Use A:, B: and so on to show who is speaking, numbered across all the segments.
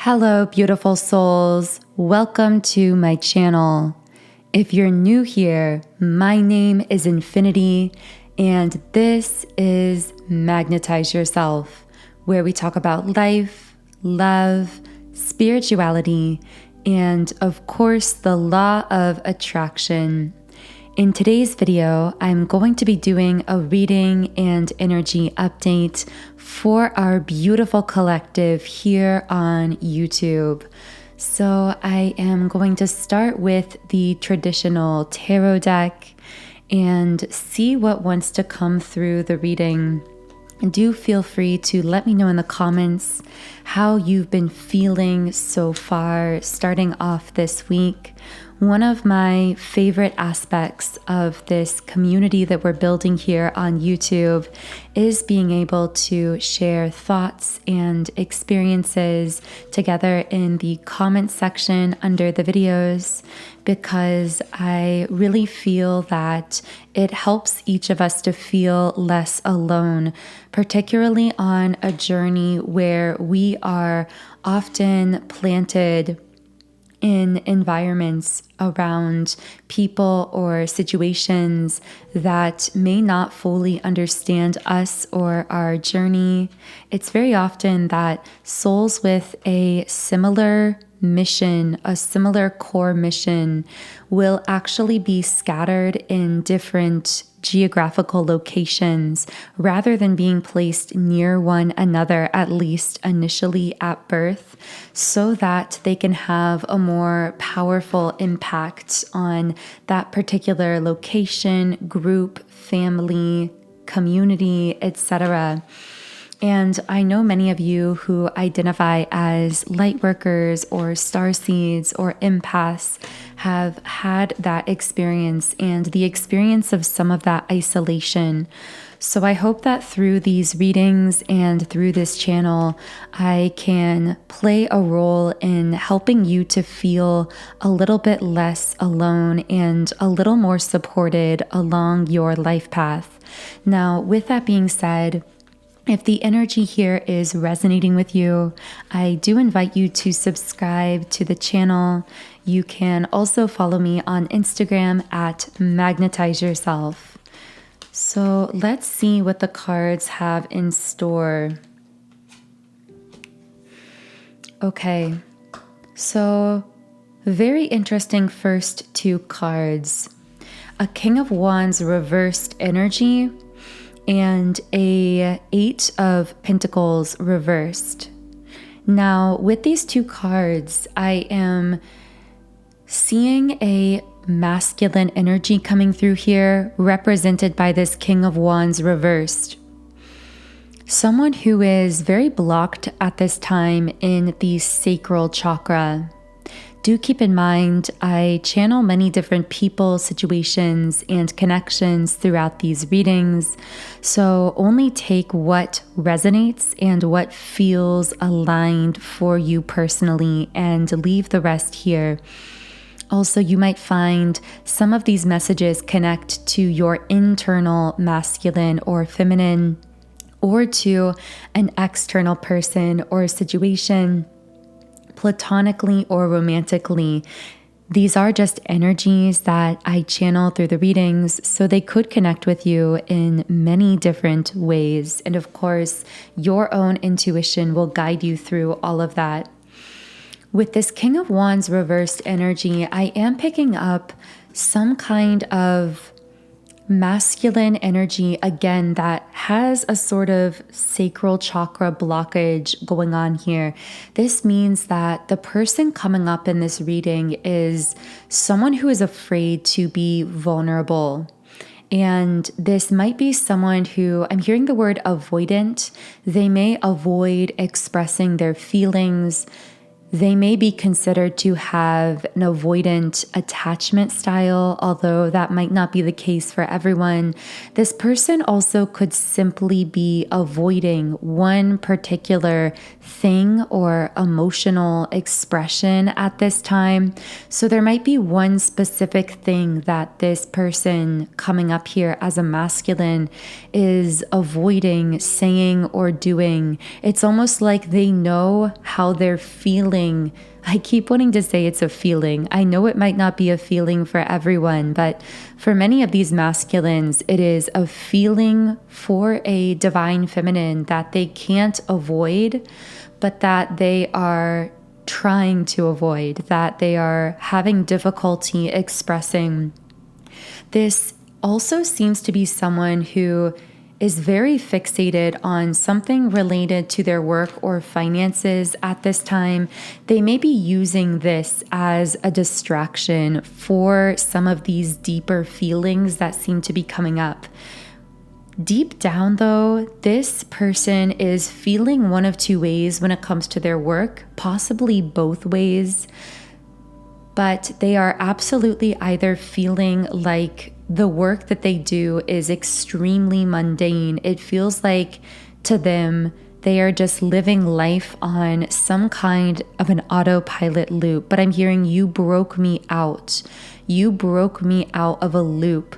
A: Hello, beautiful souls. Welcome to my channel. If you're new here, my name is Infinity, and this is Magnetize Yourself, where we talk about life, love, spirituality, and of course, the law of attraction. In today's video, I'm going to be doing a reading and energy update for our beautiful collective here on YouTube. So I am going to start with the traditional tarot deck and see what wants to come through the reading. Do feel free to let me know in the comments how you've been feeling so far starting off this week. One of my favorite aspects of this community that we're building here on YouTube is being able to share thoughts and experiences together in the comment section under the videos, because I really feel that it helps each of us to feel less alone, particularly on a journey where we are often planted in environments around people or situations that may not fully understand us or our journey. It's very often that souls with a similar mission, a similar core mission, will actually be scattered in different geographical locations rather than being placed near one another, at least initially at birth, so that they can have a more powerful impact on that particular location, group, family, community, etc. And I know many of you who identify as light workers or starseeds or empaths have had that experience and the experience of some of that isolation. So I hope that through these readings and through this channel, I can play a role in helping you to feel a little bit less alone and a little more supported along your life path. Now, with that being said, if the energy here is resonating with you, I do invite you to subscribe to the channel. You can also follow me on Instagram at Magnetize Yourself. So let's see what the cards have in store. Okay, so very interesting first two cards. A King of Wands reversed energy and a Eight of Pentacles reversed. Now, with these two cards, I am seeing a masculine energy coming through here, represented by this King of Wands reversed. Someone who is very blocked at this time in the sacral chakra. Do keep in mind, I channel many different people, situations, and connections throughout these readings, so only take what resonates and what feels aligned for you personally and leave the rest here. Also, you might find some of these messages connect to your internal masculine or feminine, or to an external person or situation, platonically or romantically. These are just energies that I channel through the readings, so they could connect with you in many different ways. And of course, your own intuition will guide you through all of that. With this King of Wands reversed energy, I am picking up some kind of masculine energy, again, that has a sort of sacral chakra blockage going on here. This means that the person coming up in this reading is someone who is afraid to be vulnerable. And this might be someone who, I'm hearing the word avoidant. They may avoid expressing their feelings. They may be considered to have an avoidant attachment style, although that might not be the case for everyone. This person also could simply be avoiding one particular thing or emotional expression at this time. So there might be one specific thing that this person coming up here as a masculine is avoiding saying or doing. It's almost like they know how they're feeling. I keep wanting to say it's a feeling. I know it might not be a feeling for everyone, but for many of these masculines, it is a feeling for a divine feminine that they can't avoid, but that they are trying to avoid, that they are having difficulty expressing. This also seems to be someone who is very fixated on something related to their work or finances at this time. They may be using this as a distraction for some of these deeper feelings that seem to be coming up. Deep down, though, this person is feeling one of two ways when it comes to their work, possibly both ways, but they are absolutely either feeling like the work that they do is extremely mundane. It feels like to them, they are just living life on some kind of an autopilot loop. But I'm hearing, you broke me out. You broke me out of a loop.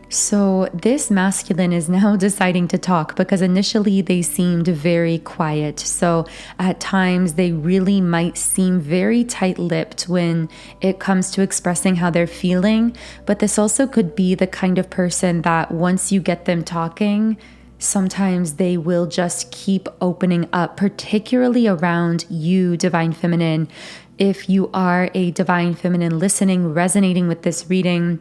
A: So this masculine is now deciding to talk because initially they seemed very quiet. So at times they really might seem very tight-lipped when it comes to expressing how they're feeling. But this also could be the kind of person that once you get them talking, sometimes they will just keep opening up, particularly around you, Divine Feminine. If you are a Divine Feminine listening, resonating with this reading,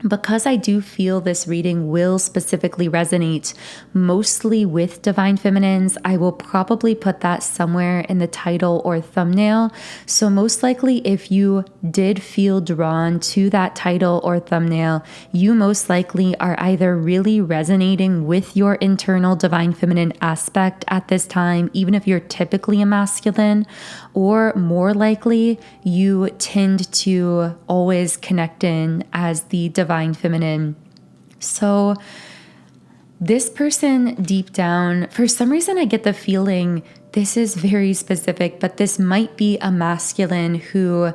A: because I do feel this reading will specifically resonate mostly with Divine Feminines, I will probably put that somewhere in the title or thumbnail. So most likely if you did feel drawn to that title or thumbnail, you most likely are either really resonating with your internal Divine Feminine aspect at this time, even if you're typically a masculine, or more likely you tend to always connect in as the Divine Feminine. So this person deep down, for some reason I get the feeling this is very specific, but this might be a masculine who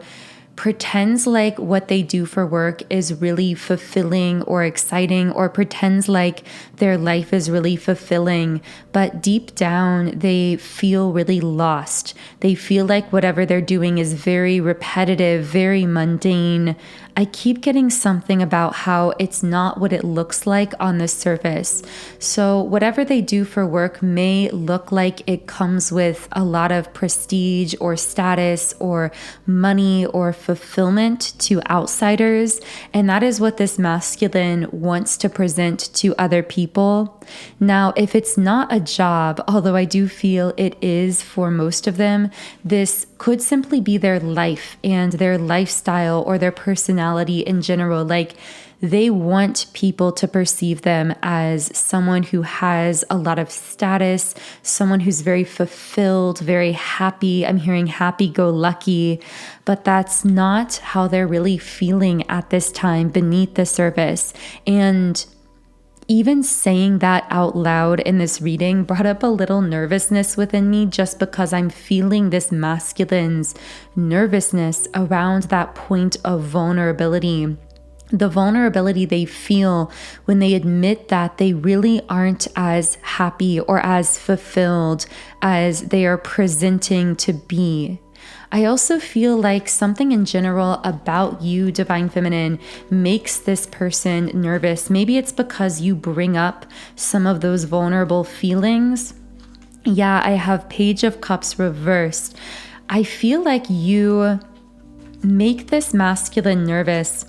A: pretends like what they do for work is really fulfilling or exciting, or pretends like their life is really fulfilling, but deep down they feel really lost. They feel like whatever they're doing is very repetitive, very mundane. I keep getting something about how it's not what it looks like on the surface. So whatever they do for work may look like it comes with a lot of prestige or status or money or fulfillment to outsiders. And that is what this masculine wants to present to other people. Now, if it's not a job, although I do feel it is for most of them, this could simply be their life and their lifestyle or their personality in general. Like, they want people to perceive them as someone who has a lot of status, someone who's very fulfilled, very happy. I'm hearing happy-go-lucky, but that's not how they're really feeling at this time beneath the surface. And even saying that out loud in this reading brought up a little nervousness within me, just because I'm feeling this masculine's nervousness around that point of vulnerability. The vulnerability they feel when they admit that they really aren't as happy or as fulfilled as they are presenting to be. I also feel like something in general about you, Divine Feminine, makes this person nervous. Maybe it's because you bring up some of those vulnerable feelings. Yeah, I have Page of Cups reversed. I feel like you make this masculine nervous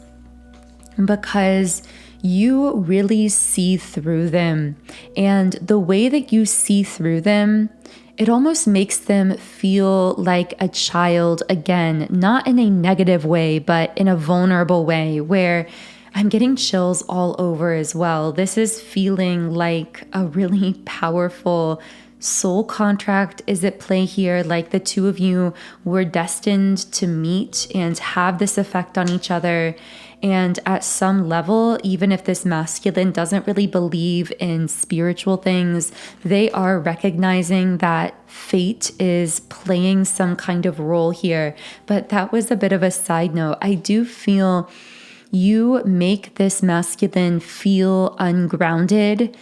A: because you really see through them. And the way that you see through them, it almost makes them feel like a child again, not in a negative way, but in a vulnerable way, where I'm getting chills all over as well. This is feeling like a really powerful soul contract is at play here? Like the two of you were destined to meet and have this effect on each other. And at some level, even if this masculine doesn't really believe in spiritual things, they are recognizing that fate is playing some kind of role here. But that was a bit of a side note. I do feel you make this masculine feel ungrounded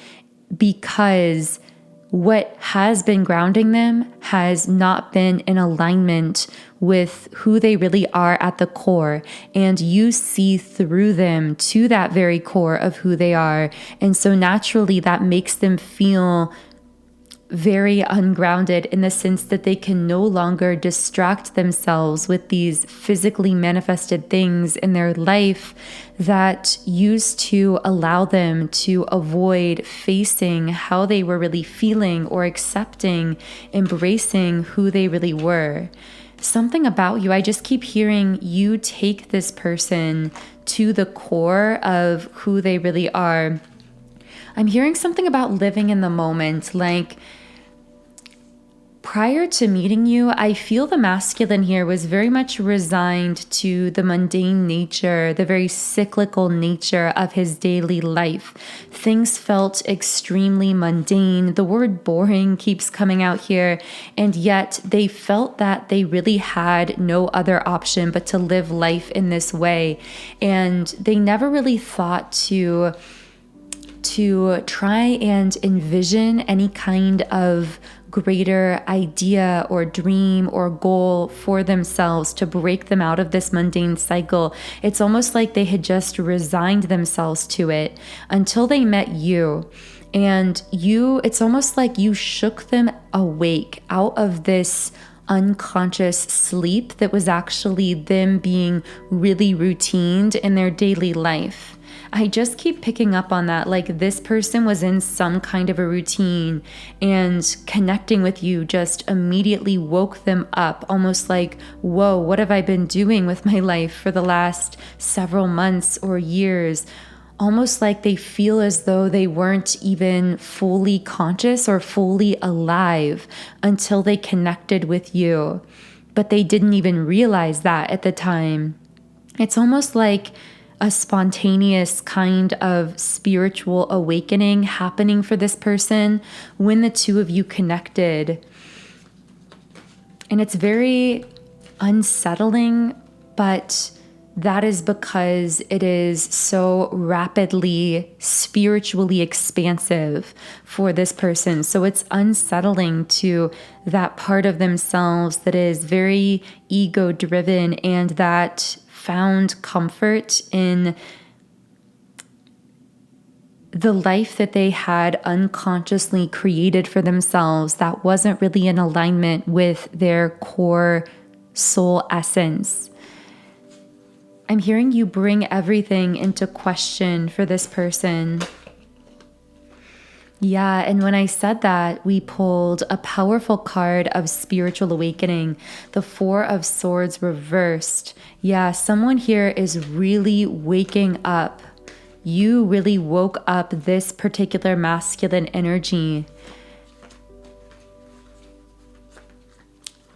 A: because what has been grounding them has not been in alignment with who they really are at the core. And you see through them to that very core of who they are. And so naturally that makes them feel very ungrounded in the sense that they can no longer distract themselves with these physically manifested things in their life that used to allow them to avoid facing how they were really feeling or accepting, embracing who they really were. Something about you, I just keep hearing you take this person to the core of who they really are. I'm hearing something about living in the moment. Like prior to meeting you, I feel the masculine here was very much resigned to the mundane nature, the very cyclical nature of his daily life. Things felt extremely mundane. The word boring keeps coming out here, and yet they felt that they really had no other option but to live life in this way. And they never really thought to try and envision any kind of greater idea or dream or goal for themselves to break them out of this mundane cycle. It's almost like they had just resigned themselves to it until they met you. And it's almost like you shook them awake out of this unconscious sleep that was actually them being really routined in their daily life. I just keep picking up on that. Like this person was in some kind of a routine, and connecting with you just immediately woke them up, almost like, whoa, what have I been doing with my life for the last several months or years? Almost like they feel as though they weren't even fully conscious or fully alive until they connected with you. But they didn't even realize that at the time. It's almost like a spontaneous kind of spiritual awakening happening for this person when the two of you connected. And it's very unsettling, but that is because it is so rapidly spiritually expansive for this person. So it's unsettling to that part of themselves that is very ego-driven and that found comfort in the life that they had unconsciously created for themselves that wasn't really in alignment with their core soul essence. I'm hearing you bring everything into question for this person. Yeah, and when I said that, we pulled a powerful card of spiritual awakening, the Four of Swords reversed. Yeah, someone here is really waking up. You really woke up this particular masculine energy.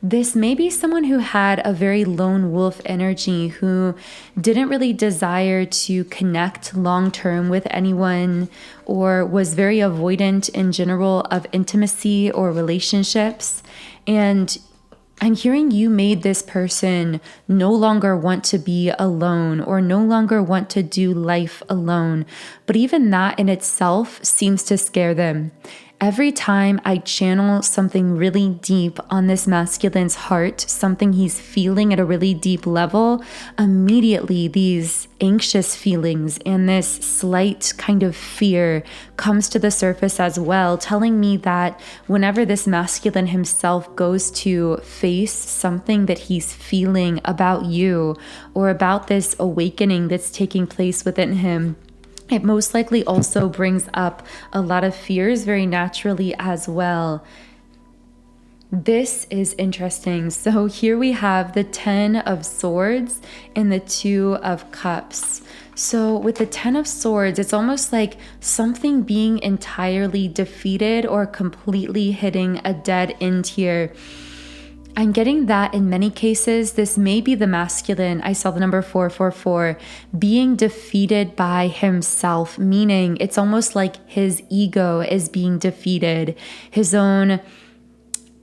A: This may be someone who had a very lone wolf energy, who didn't really desire to connect long-term with anyone, or was very avoidant in general of intimacy or relationships. And I'm hearing you made this person no longer want to be alone or no longer want to do life alone. But even that in itself seems to scare them. Every time I channel something really deep on this masculine's heart, something he's feeling at a really deep level, immediately these anxious feelings and this slight kind of fear comes to the surface as well, telling me that whenever this masculine himself goes to face something that he's feeling about you or about this awakening that's taking place within him, it most likely also brings up a lot of fears very naturally as well. This is interesting. So here we have the 10 of Swords and the 2 of Cups. So with the 10 of Swords, it's almost like something being entirely defeated or completely hitting a dead end here. I'm getting that in many cases, this may be the masculine. I saw the number 444 being defeated by himself, meaning it's almost like his ego is being defeated. His own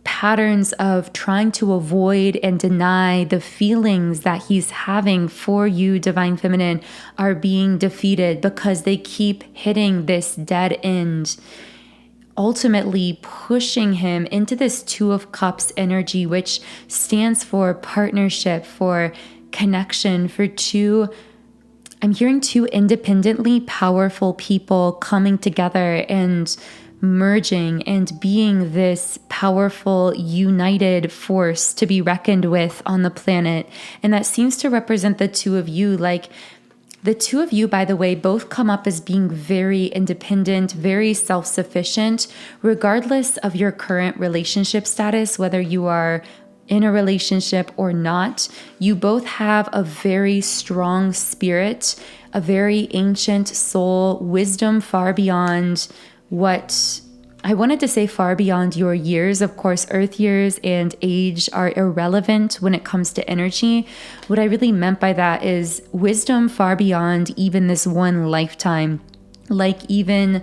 A: patterns of trying to avoid and deny the feelings that he's having for you, Divine Feminine, are being defeated because they keep hitting this dead end, ultimately pushing him into this 2 of Cups energy, which stands for partnership, for connection, for I'm hearing 2 independently powerful people coming together and merging and being this powerful, united force to be reckoned with on the planet. And that seems to represent the 2 of you. Like the 2 of you, by the way, both come up as being very independent, very self-sufficient, regardless of your current relationship status, whether you are in a relationship or not. You both have a very strong spirit, a very ancient soul, wisdom far beyond what I wanted to say, far beyond your years. Of course, earth years and age are irrelevant when it comes to energy. What I really meant by that is wisdom far beyond even this one lifetime. Like even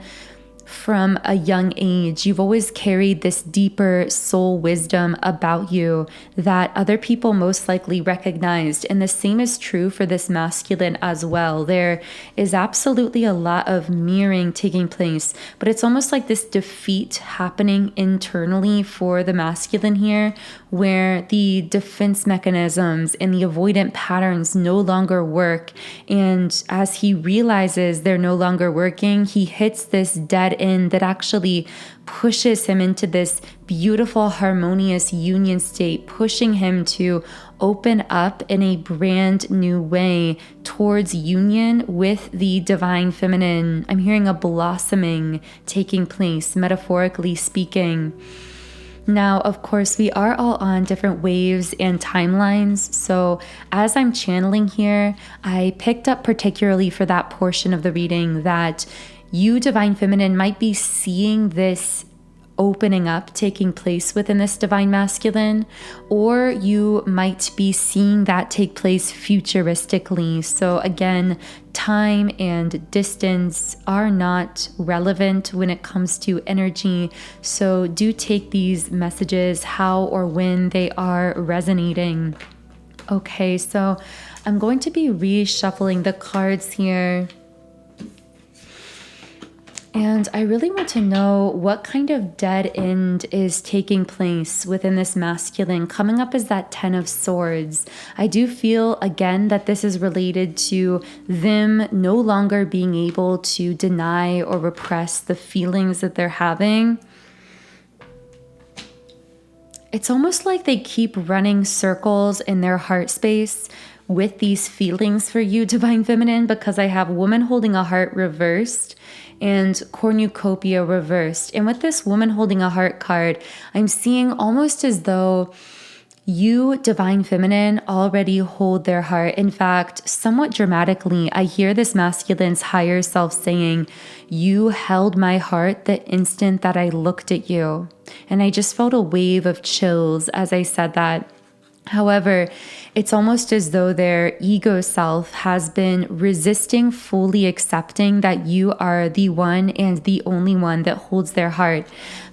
A: from a young age, you've always carried this deeper soul wisdom about you that other people most likely recognized. And the same is true for this masculine as well. There is absolutely a lot of mirroring taking place, but it's almost like this defeat happening internally for the masculine here, where the defense mechanisms and the avoidant patterns no longer work. And as he realizes they're no longer working, he hits this dead end that actually pushes him into this beautiful, harmonious union state, pushing him to open up in a brand new way towards union with the Divine Feminine. I'm hearing a blossoming taking place, metaphorically speaking. Now, of course, we are all on different waves and timelines. So as I'm channeling here, I picked up particularly for that portion of the reading that you, Divine Feminine, might be seeing this opening up taking place within this Divine Masculine, or you might be seeing that take place futuristically. So again, time and distance are not relevant when it comes to energy. So do take these messages how or when they are resonating. Okay, so I'm going to be reshuffling the cards here. And I really want to know what kind of dead end is taking place within this masculine. Coming up is that 10 of Swords. I do feel, again, that this is related to them no longer being able to deny or repress the feelings that they're having. It's almost like they keep running circles in their heart space with these feelings for you, Divine Feminine, because I have Woman Holding a Heart reversed and cornucopia reversed. And with this Woman Holding a Heart card, I'm seeing almost as though you, Divine Feminine, already hold their heart. In fact, somewhat dramatically, I hear this masculine's higher self saying, "You held my heart the instant that I looked at you." And I just felt a wave of chills as I said that. However, it's almost as though their ego self has been resisting fully accepting that you are the one and the only one that holds their heart.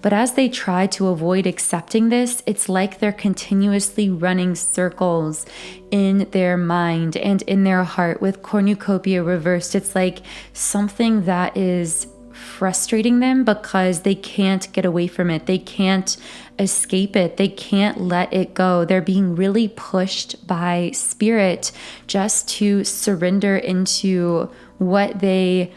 A: But as they try to avoid accepting this, it's like they're continuously running circles in their mind and in their heart with cornucopia reversed. It's like something that is frustrating them because they can't get away from it. They can't escape it. They can't let it go. They're being really pushed by spirit just to surrender into what they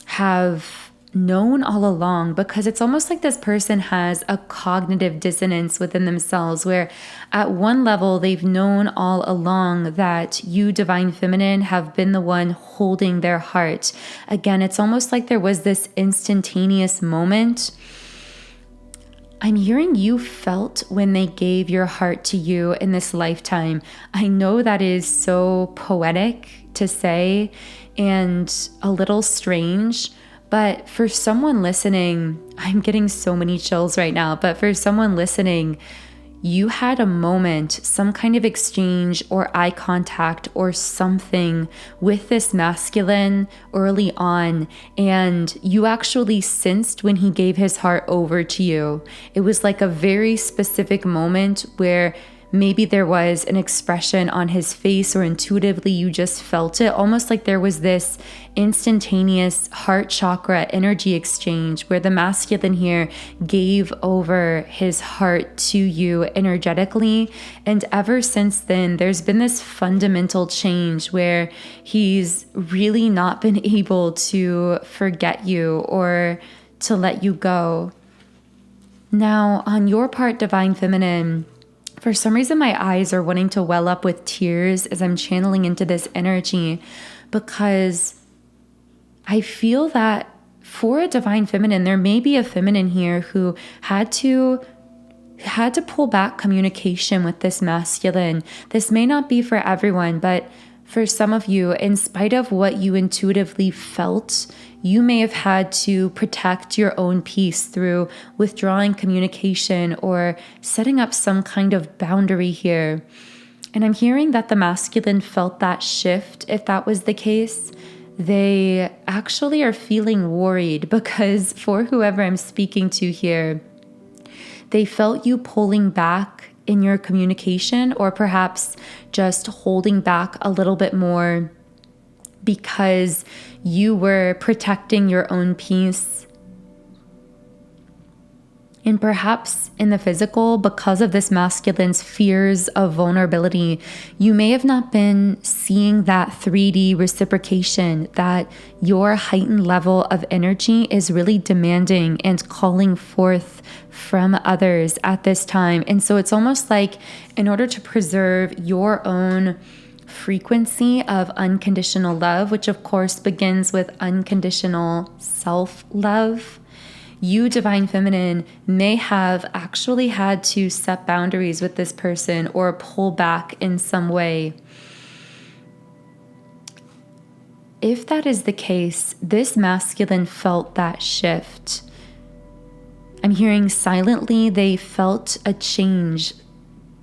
A: have known all along, because it's almost like this person has a cognitive dissonance within themselves where at one level they've known all along that you, Divine Feminine, have been the one holding their heart. Again, it's almost like there was this instantaneous moment I'm hearing you felt when they gave your heart to you in this lifetime. I know that is so poetic to say and a little strange, but for someone listening, I'm getting so many chills right now, but for someone listening, you had a moment, some kind of exchange or eye contact or something with this masculine early on, and you actually sensed when he gave his heart over to you. It was like a very specific moment where maybe there was an expression on his face, or intuitively you just felt it, almost like there was this instantaneous heart chakra energy exchange where the masculine here gave over his heart to you energetically. And ever since then, there's been this fundamental change where he's really not been able to forget you or to let you go. Now, on your part, Divine Feminine, for some reason, my eyes are wanting to well up with tears as I'm channeling into this energy, because I feel that for a Divine Feminine, there may be a feminine here who had to pull back communication with this masculine. This may not be for everyone, but for some of you, in spite of what you intuitively felt, you may have had to protect your own peace through withdrawing communication or setting up some kind of boundary here. And I'm hearing that the masculine felt that shift. If that was the case, they actually are feeling worried, because for whoever I'm speaking to here, they felt you pulling back in your communication, or perhaps just holding back a little bit more because you were protecting your own peace. And perhaps in the physical, because of this masculine's fears of vulnerability, you may have not been seeing that 3D reciprocation, that your heightened level of energy is really demanding and calling forth from others at this time. And so it's almost like, in order to preserve your own frequency of unconditional love, which of course begins with unconditional self-love, you, Divine Feminine, may have actually had to set boundaries with this person or pull back in some way. If that is the case, this masculine felt that shift. I'm hearing silently they felt a change,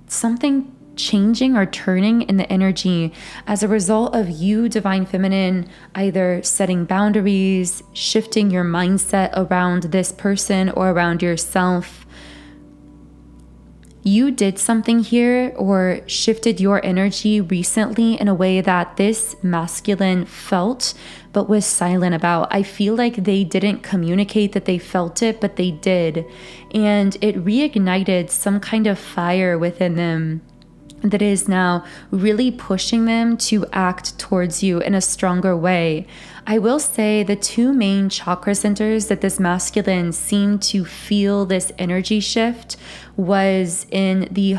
A: something changing or turning in the energy as a result of you, Divine Feminine, either setting boundaries, shifting your mindset around this person or around yourself. You did something here or shifted your energy recently in a way that this masculine felt but was silent about. I feel like they didn't communicate that they felt it, but they did. And it reignited some kind of fire within them that is now really pushing them to act towards you in a stronger way. I will say the two main chakra centers that this masculine seemed to feel this energy shift was in the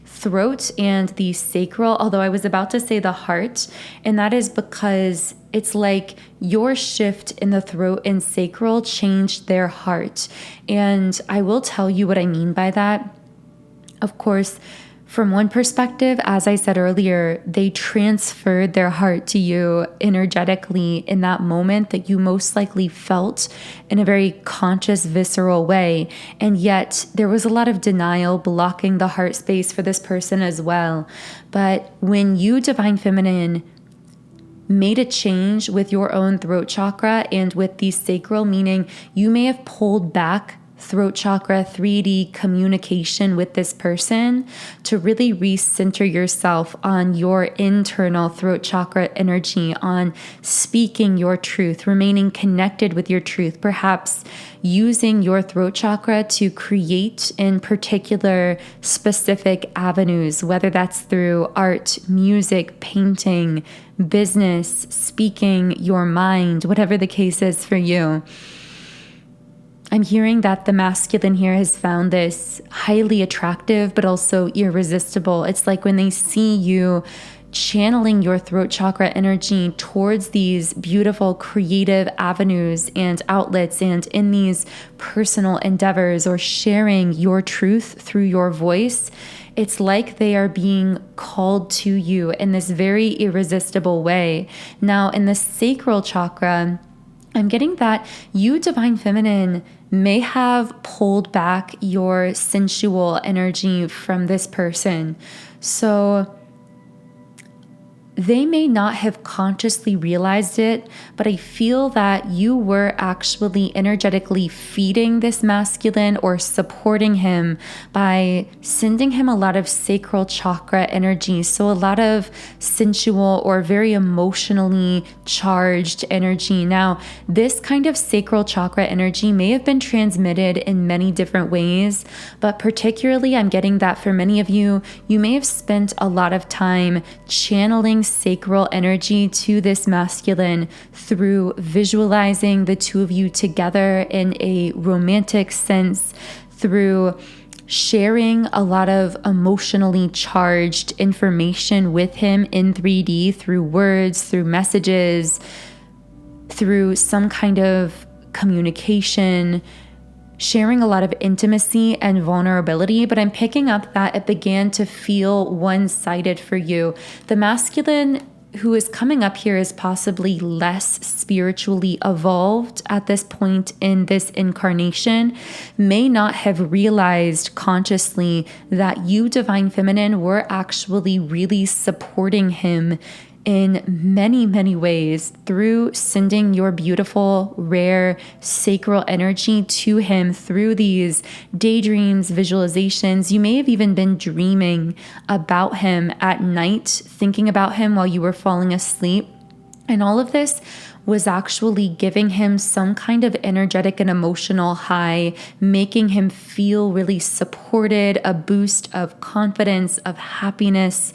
A: throat and the sacral, although I was about to say the heart, and that is because it's like your shift in the throat and sacral changed their heart. And I will tell you what I mean by that. Of course, from one perspective, as I said earlier, they transferred their heart to you energetically in that moment that you most likely felt in a very conscious, visceral way. And yet there was a lot of denial blocking the heart space for this person as well. But when you, Divine Feminine, made a change with your own throat chakra and with the sacral, meaning you may have pulled back throat chakra 3D communication with this person to really recenter yourself on your internal throat chakra energy, on speaking your truth, remaining connected with your truth, perhaps using your throat chakra to create in particular specific avenues, whether that's through art, music, painting, business, speaking your mind, whatever the case is for you. I'm hearing that the masculine here has found this highly attractive, but also irresistible. It's like when they see you channeling your throat chakra energy towards these beautiful creative avenues and outlets and in these personal endeavors, or sharing your truth through your voice, it's like they are being called to you in this very irresistible way. Now, in the sacral chakra, I'm getting that you, Divine Feminine, may have pulled back your sensual energy from this person. So they may not have consciously realized it, but I feel that you were actually energetically feeding this masculine or supporting him by sending him a lot of sacral chakra energy. So a lot of sensual or very emotionally charged energy. Now, this kind of sacral chakra energy may have been transmitted in many different ways, but particularly I'm getting that for many of you, you may have spent a lot of time channeling sacral energy to this masculine through visualizing the two of you together in a romantic sense, through sharing a lot of emotionally charged information with him in 3D through words, through messages, through some kind of communication, sharing a lot of intimacy and vulnerability, but I'm picking up that it began to feel one-sided for you. The masculine who is coming up here is possibly less spiritually evolved at this point in this incarnation, may not have realized consciously that you, Divine Feminine, were actually really supporting him in many, many ways through sending your beautiful, rare, sacral energy to him through these daydreams, visualizations. You may have even been dreaming about him at night, thinking about him while you were falling asleep. And all of this was actually giving him some kind of energetic and emotional high, making him feel really supported, a boost of confidence, of happiness.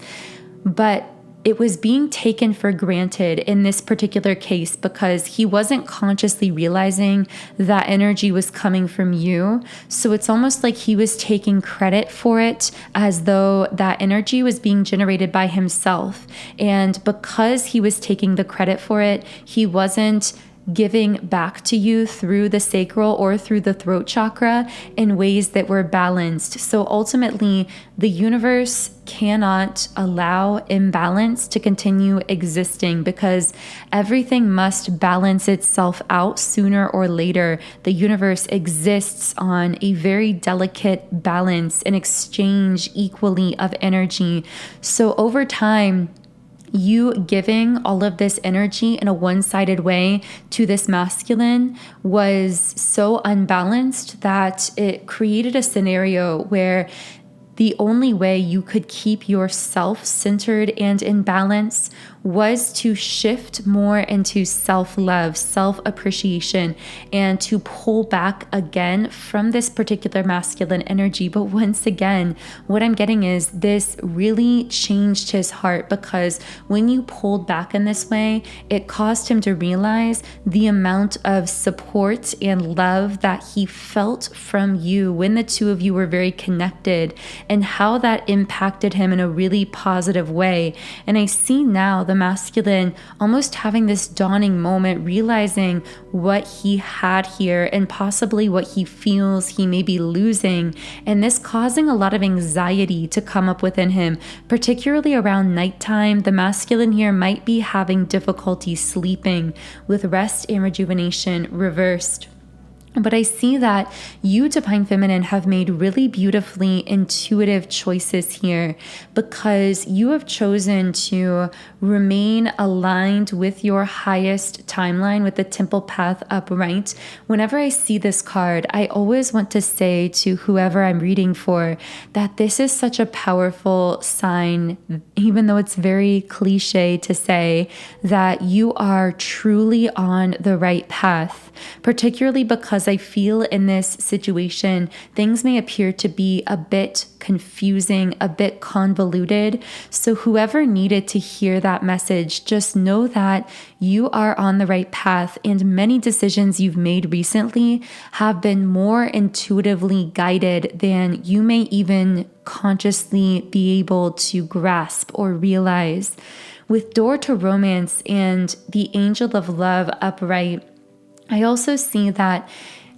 A: But it was being taken for granted in this particular case because he wasn't consciously realizing that energy was coming from you. So it's almost like he was taking credit for it as though that energy was being generated by himself. And because he was taking the credit for it, he wasn't giving back to you through the sacral or through the throat chakra in ways that were balanced. So ultimately, the universe cannot allow imbalance to continue existing because everything must balance itself out sooner or later. The universe exists on a very delicate balance, an exchange equally of energy. So over time, you giving all of this energy in a one-sided way to this masculine was so unbalanced that it created a scenario where the only way you could keep yourself centered and in balance was to shift more into self-love, self-appreciation, and to pull back again from this particular masculine energy. But once again, what I'm getting is this really changed his heart because when you pulled back in this way, it caused him to realize the amount of support and love that he felt from you when the two of you were very connected and how that impacted him in a really positive way. And I see now the masculine almost having this dawning moment, realizing what he had here and possibly what he feels he may be losing, and this causing a lot of anxiety to come up within him, particularly around nighttime. The masculine here might be having difficulty sleeping with rest and rejuvenation reversed. But I see that you, Divine Feminine, have made really beautifully intuitive choices here because you have chosen to remain aligned with your highest timeline, with the temple path upright. Whenever I see this card, I always want to say to whoever I'm reading for that this is such a powerful sign, even though it's very cliche to say that you are truly on the right path, particularly because as I feel in this situation, things may appear to be a bit confusing, a bit convoluted. So whoever needed to hear that message, just know that you are on the right path, and many decisions you've made recently have been more intuitively guided than you may even consciously be able to grasp or realize. With door to romance and the angel of love upright, I also see that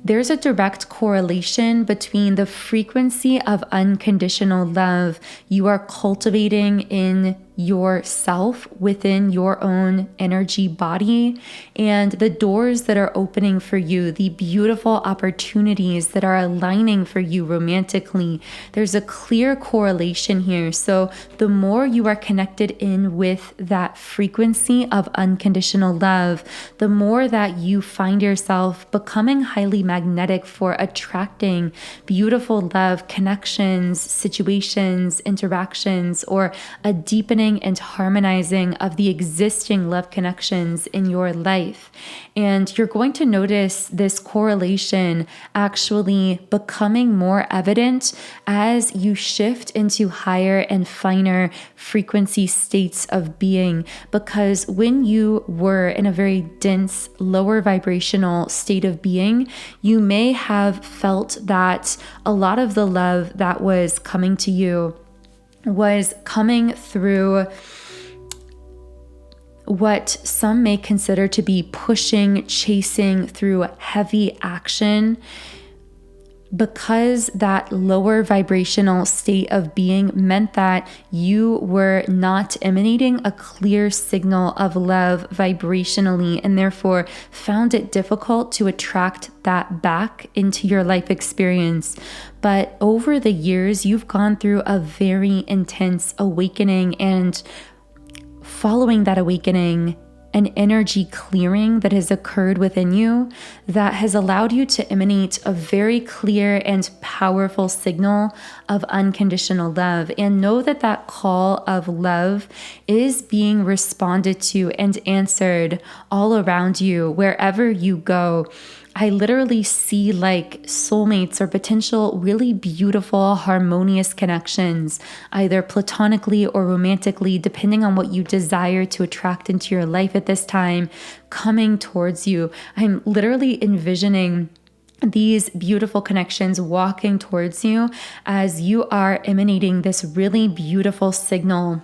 A: there's a direct correlation between the frequency of unconditional love you are cultivating in yourself within your own energy body and the doors that are opening for you, the beautiful opportunities that are aligning for you romantically. There's a clear correlation here. So the more you are connected in with that frequency of unconditional love, the more that you find yourself becoming highly magnetic for attracting beautiful love connections, situations, interactions, or a deepening and harmonizing of the existing love connections in your life. And you're going to notice this correlation actually becoming more evident as you shift into higher and finer frequency states of being. Because when you were in a very dense, lower vibrational state of being, you may have felt that a lot of the love that was coming to you was coming through what some may consider to be pushing, chasing through heavy action, because that lower vibrational state of being meant that you were not emanating a clear signal of love vibrationally, and therefore found it difficult to attract that back into your life experience. But over the years, you've gone through a very intense awakening, and following that awakening, an energy clearing that has occurred within you that has allowed you to emanate a very clear and powerful signal of unconditional love. And know that that call of love is being responded to and answered all around you, wherever you go. I literally see like soulmates or potential really beautiful, harmonious connections, either platonically or romantically, depending on what you desire to attract into your life at this time, coming towards you. I'm literally envisioning these beautiful connections walking towards you as you are emanating this really beautiful signal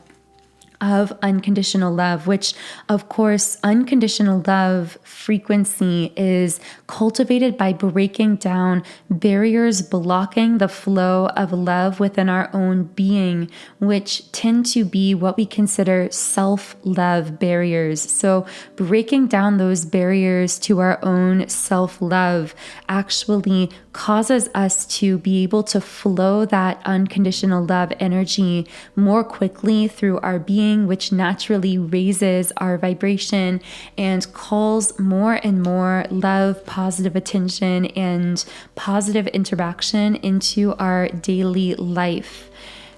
A: of unconditional love, which of course, unconditional love frequency is cultivated by breaking down barriers blocking the flow of love within our own being, which tend to be what we consider self-love barriers. So breaking down those barriers to our own self-love actually causes us to be able to flow that unconditional love energy more quickly through our being, which naturally raises our vibration and calls more and more love, positive attention, and positive interaction into our daily life.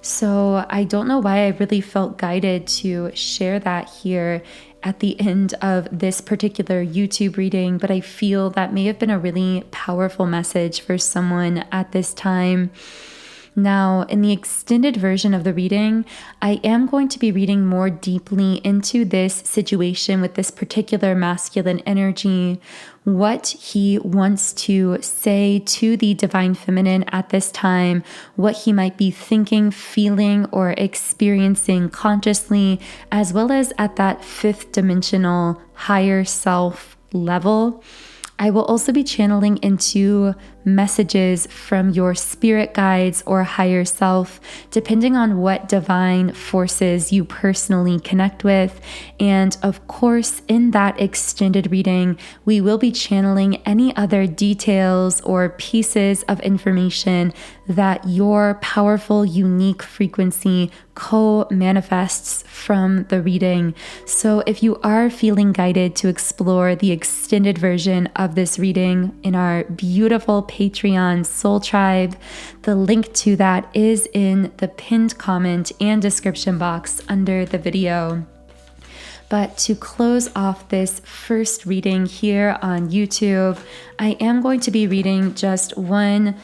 A: So I don't know why I really felt guided to share that here at the end of this particular YouTube reading, but I feel that may have been a really powerful message for someone at this time. Now, in the extended version of the reading, I am going to be reading more deeply into this situation with this particular masculine energy, what he wants to say to the divine feminine at this time, what he might be thinking, feeling, or experiencing consciously, as well as at that fifth dimensional higher self level. I will also be channeling into messages from your spirit guides or higher self, depending on what divine forces you personally connect with. And of course, in that extended reading, we will be channeling any other details or pieces of information that your powerful, unique frequency co-manifests from the reading. So if you are feeling guided to explore the extended version of this reading in our beautiful Patreon Soul Tribe, the link to that is in the pinned comment and description box under the video. But to close off this first reading here on YouTube, I am going to be reading just one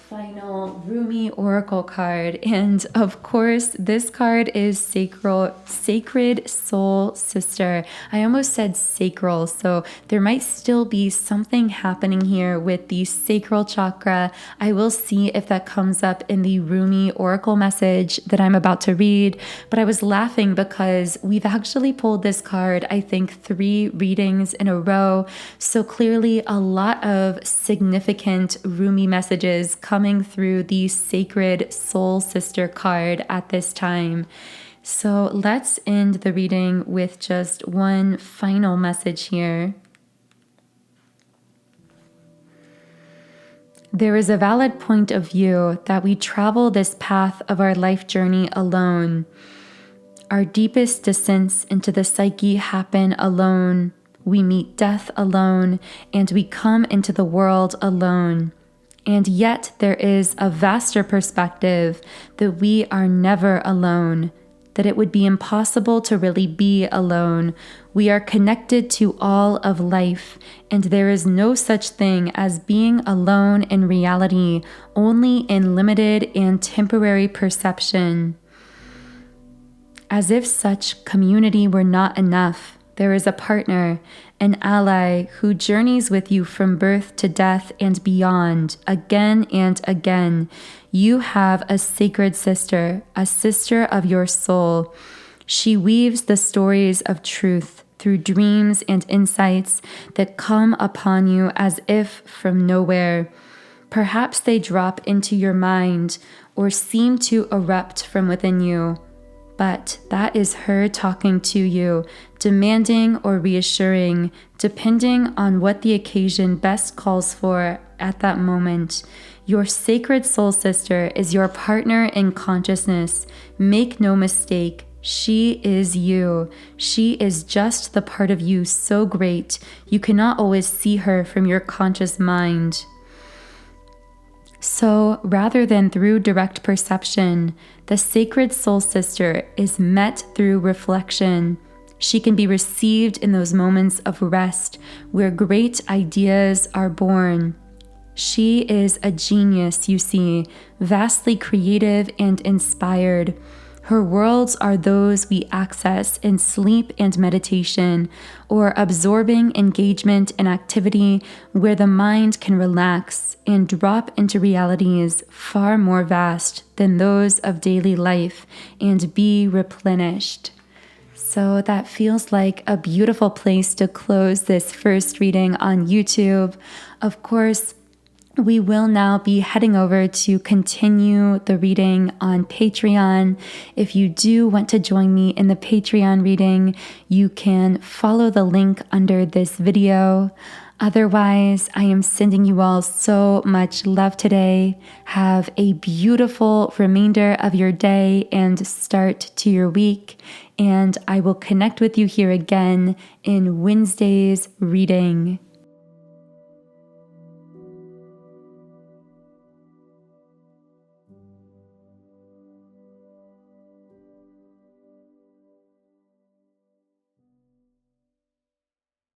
A: final Rumi Oracle card. And of course, this card is Sacred Soul Sister. I almost said sacral, so there might still be something happening here with the sacral chakra. I will see if that comes up in the Rumi Oracle message that I'm about to read. But I was laughing because we've actually pulled this card, I think, 3 readings in a row. So clearly a lot of significant Rumi messages coming through the Sacred Soul Sister card at this time. So let's end the reading with just one final message here. There is a valid point of view that we travel this path of our life journey alone. Our deepest descents into the psyche happen alone. We meet death alone, and we come into the world alone. And yet there is a vaster perspective that we are never alone, that it would be impossible to really be alone. We are connected to all of life, and there is no such thing as being alone in reality, only in limited and temporary perception. As if such community were not enough, there is a partner, an ally who journeys with you from birth to death and beyond, again and again. You have a sacred sister, a sister of your soul. She weaves the stories of truth through dreams and insights that come upon you as if from nowhere. Perhaps they drop into your mind or seem to erupt from within you. But that is her talking to you, demanding or reassuring, depending on what the occasion best calls for at that moment. Your sacred soul sister is your partner in consciousness. Make no mistake, she is you. She is just the part of you so great, you cannot always see her from your conscious mind. So, rather than through direct perception, the sacred soul sister is met through reflection. She can be received in those moments of rest where great ideas are born. She is a genius, you see, vastly creative and inspired. Her worlds are those we access in sleep and meditation, or absorbing engagement and activity where the mind can relax and drop into realities far more vast than those of daily life and be replenished. So that feels like a beautiful place to close this first reading on YouTube. Of course, we will now be heading over to continue the reading on Patreon. If you do want to join me in the Patreon reading, you can follow the link under this video. Otherwise, I am sending you all so much love today. Have a beautiful remainder of your day and start to your week. And I will connect with you here again in Wednesday's reading.